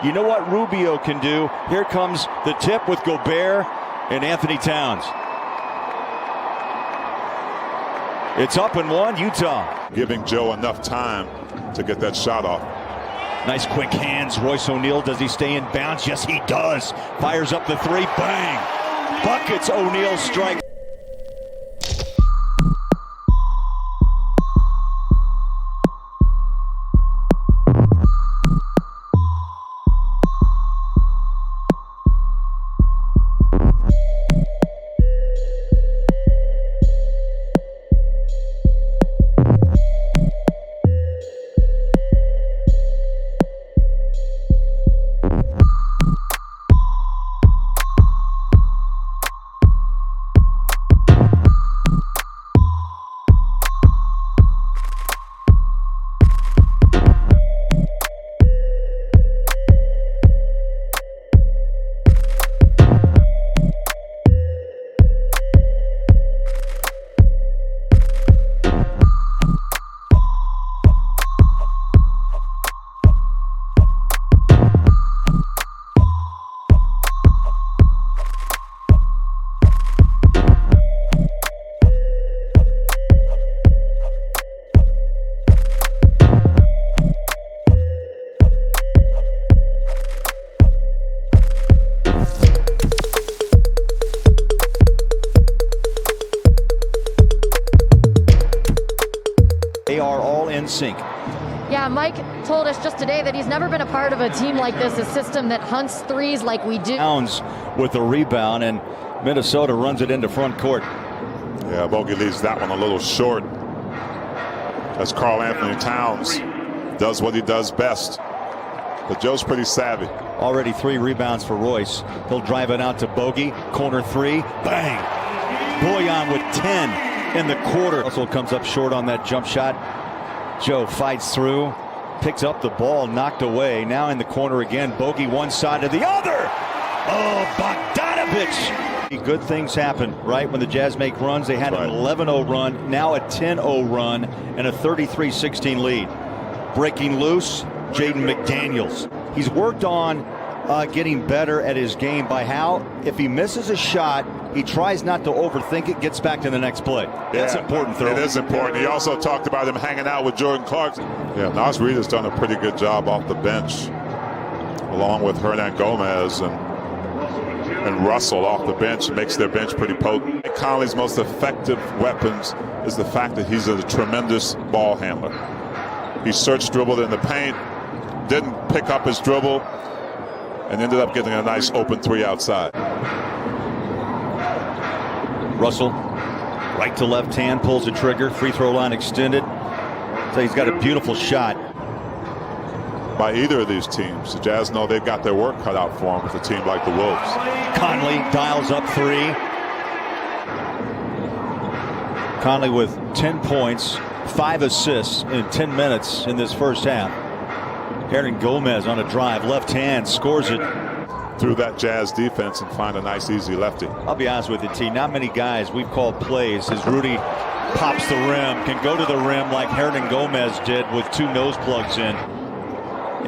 You know what Rubio can do? Here comes the tip with Gobert and Anthony Towns. It's up and one, Utah. Giving Joe enough time to get that shot off. Nice quick hands. Royce O'Neal, does he stay in bounds? Yes, he does. Fires up the three. Bang. Buckets. O'Neal strike. They are all in sync. Yeah, Mike told us just today that he's never been a part of a team like this, a system that hunts threes like we do. Towns with the rebound, and Minnesota runs it into front court. Yeah, Bogey leaves that one a little short as Karl Anthony Towns does what he does best. But Joe's pretty savvy. Already 3 rebounds for Royce. He'll drive it out to Bogey. Corner 3. Bang! Boyan with 10 in the quarter. Russell comes up short on that jump shot. Joe fights through. Picks up the ball. Knocked away. Now in the corner again. Bogey one side to the other. Oh, Bogdanovich! Good things happen, right? When the Jazz make runs. They had an 11-0 run. Now a 10-0 run and a 33-16 lead. Breaking loose. Jaden McDaniels. He's worked on getting better at his game by how, if he misses a shot, he tries not to overthink it, gets back to the next play. That's important, though. It is important. He also talked about him hanging out with Jordan Clarkson. Yeah, Nas Reed has done a pretty good job off the bench, along with Hernan Gomez and Russell off the bench. Makes their bench pretty potent. Conley's most effective weapons is the fact that he's a tremendous ball handler. He search dribbled in the paint, didn't pick up his dribble, and ended up getting a nice open 3 outside. Russell, right to left hand, pulls the trigger. Free throw line extended. So he's got a beautiful shot. By either of these teams, the Jazz know they've got their work cut out for them with a team like the Wolves. Conley dials up 3. Conley with 10 points, 5 assists in 10 minutes in this first half. Hernan Gomez on a drive, left hand, scores it. Through that Jazz defense and find a nice easy lefty. I'll be honest with you, T, not many guys we've called plays as Rudy pops the rim, can go to the rim like Hernan Gomez did with 2 nose plugs in.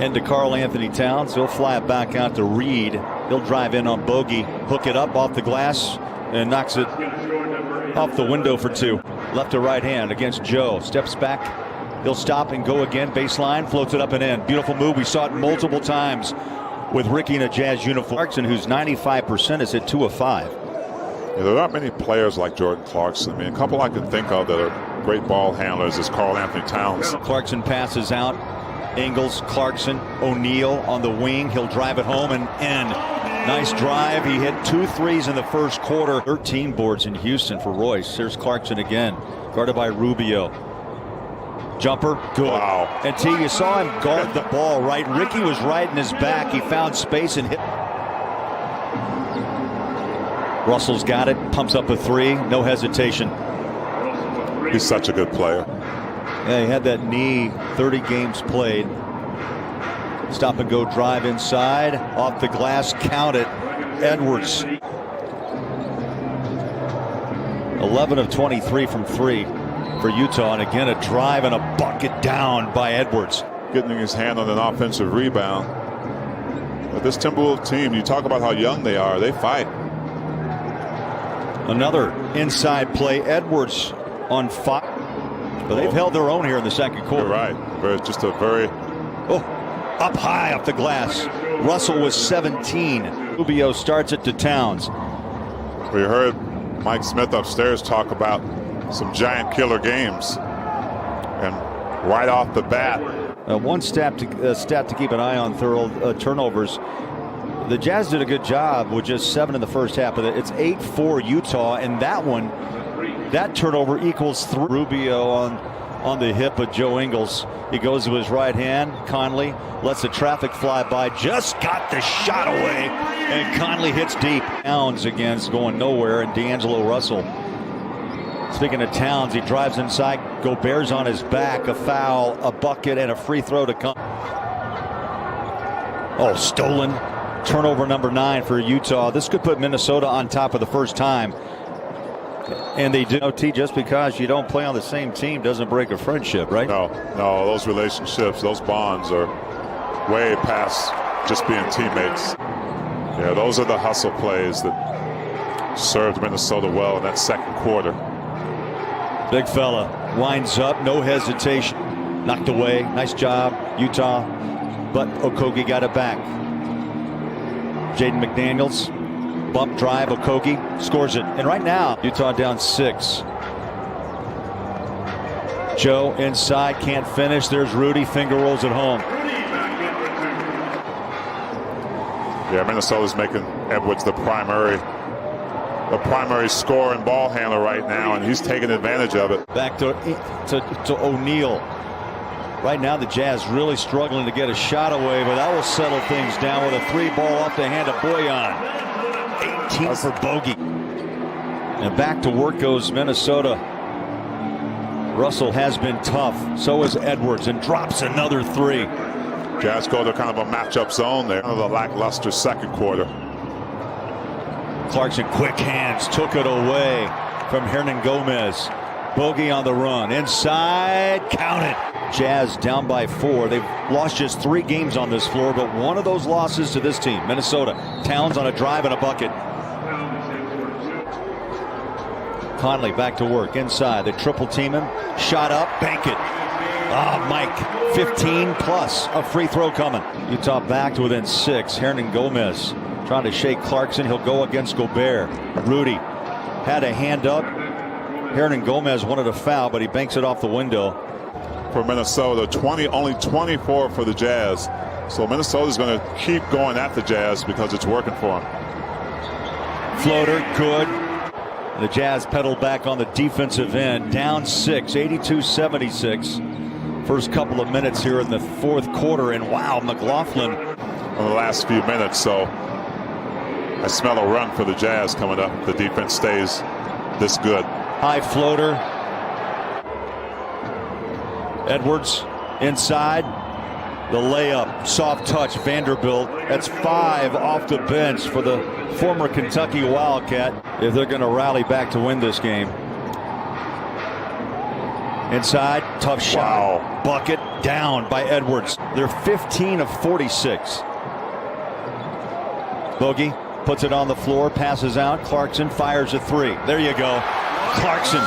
Into Karl Anthony Towns. He'll fly it back out to Reed. He'll drive in on Bogey, hook it up off the glass, and knocks it off the window for 2. Left to right hand against Joe. Steps back. He'll stop and go again. Baseline, floats it up and in. Beautiful move. We saw it multiple times with Ricky in a Jazz uniform. Clarkson, who's 95%, is at 2 of 5. Yeah, there aren't many players like Jordan Clarkson. I mean, a couple I can think of that are great ball handlers is Karl Anthony Towns. Clarkson passes out. Ingles, Clarkson, O'Neal on the wing. He'll drive it home and in. Nice drive. He hit 2 threes in the first quarter. 13 boards in Houston for Royce. Here's Clarkson again, guarded by Rubio. Jumper, good. Wow. And T, you saw him guard the ball, right? Ricky was right in his back. He found space and hit. Russell's got it, pumps up a 3, no hesitation. He's such a good player. Yeah, he had that knee, 30 games played. Stop and go drive inside, off the glass, count it. Edwards. 11 of 23 from 3 for Utah, and again a drive and a bucket down by Edwards. Getting his hand on an offensive rebound. But this Timberwolves team, you talk about how young they are, they fight. Another inside play. Edwards on fire. But they've held their own here in the second quarter. You're right. Just a very... Oh, up high up the glass. Russell was 17. Rubio starts it to Towns. We heard Mike Smith upstairs talk about some giant killer games. And right off the bat. One stat to keep an eye on, turnovers. The Jazz did a good job with just 7 in the first half. But it's 8-4 Utah, and that turnover equals 3. Rubio on the hip of Joe Ingles. He goes to his right hand. Conley lets the traffic fly by. Just got the shot away, and Conley hits deep. Towns against going nowhere, and D'Angelo Russell. Speaking of Towns, he drives inside. Gobert's on his back. A foul, a bucket, and a free throw to come. Oh, stolen. Turnover number 9 for Utah. This could put Minnesota on top for the first time. And they do. OT, just because you don't play on the same team doesn't break a friendship, right? No, those relationships, those bonds are way past just being teammates. Yeah, those are the hustle plays that served Minnesota well in that second quarter. Big fella winds up, no hesitation. Knocked away. Nice job, Utah. But Okogie got it back. Jaden McDaniels, bump drive, Okogie scores it. And right now, Utah down 6. Joe inside, can't finish. There's Rudy, finger rolls it home. Yeah, Minnesota's making Edwards the primary scorer and ball handler right now, and he's taking advantage of it. Back to O'Neal. Right now, the Jazz really struggling to get a shot away, but that will settle things down with a 3-ball off the hand of Bojan. 18 for Bogey. And back to work goes Minnesota. Russell has been tough. So is Edwards, and drops another 3. Jazz go to kind of a matchup zone there. Kind of a lackluster second quarter. Clarkson, quick hands, took it away from Hernan Gomez. Bogey on the run. Inside, count it. Jazz down by 4. They've lost just 3 games on this floor, but one of those losses to this team, Minnesota. Towns on a drive and a bucket. Conley back to work inside. They triple team him. Shot up, bank it. Mike, 15 plus a free throw coming. Utah back to within 6. Hernan Gomez trying to shake Clarkson. He'll go against Gobert. Rudy had a hand up. Hernan Gomez wanted a foul, but he banks it off the window. For Minnesota, only 24 for the Jazz. So Minnesota's going to keep going at the Jazz because it's working for them. Floater, good. The Jazz pedal back on the defensive end. Down 6, 82-76. First couple of minutes here in the fourth quarter, and wow, McLaughlin in the last few minutes. So I smell a run for the Jazz coming up. The defense stays this good. High floater. Edwards inside. The layup, soft touch, Vanderbilt. That's 5 off the bench for the former Kentucky Wildcat if they're going to rally back to win this game. Inside, tough shot. Wow. Bucket down by Edwards. They're 15 of 46. Bogey puts it on the floor, passes out. Clarkson fires a 3. There you go. Clarkson.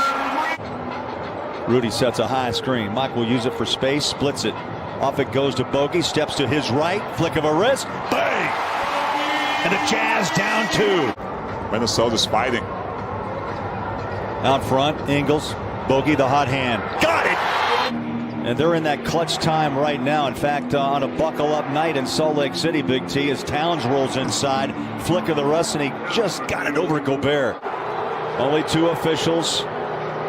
Rudy sets a high screen. Mike will use it for space, splits it. Off it goes to Bogey, steps to his right, flick of a wrist, bang! And the Jazz down 2. Minnesota's fighting. Out front, Ingles, Bogey the hot hand. Got it! And they're in that clutch time right now. In fact, on a buckle-up night in Salt Lake City, Big T, as Towns rolls inside, flick of the wrist, and he just got it over Gobert. Only 2 officials,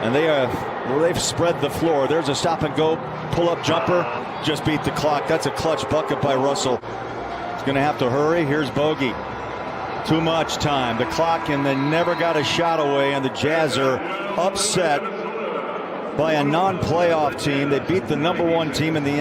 and they've spread the floor. There's a stop-and-go, pull-up jumper. Just beat the clock. That's a clutch bucket by Russell. He's going to have to hurry. Here's Bogey. Too much time. The clock, and they never got a shot away, and the Jazz are upset by a non-playoff team. They beat the #1 team in the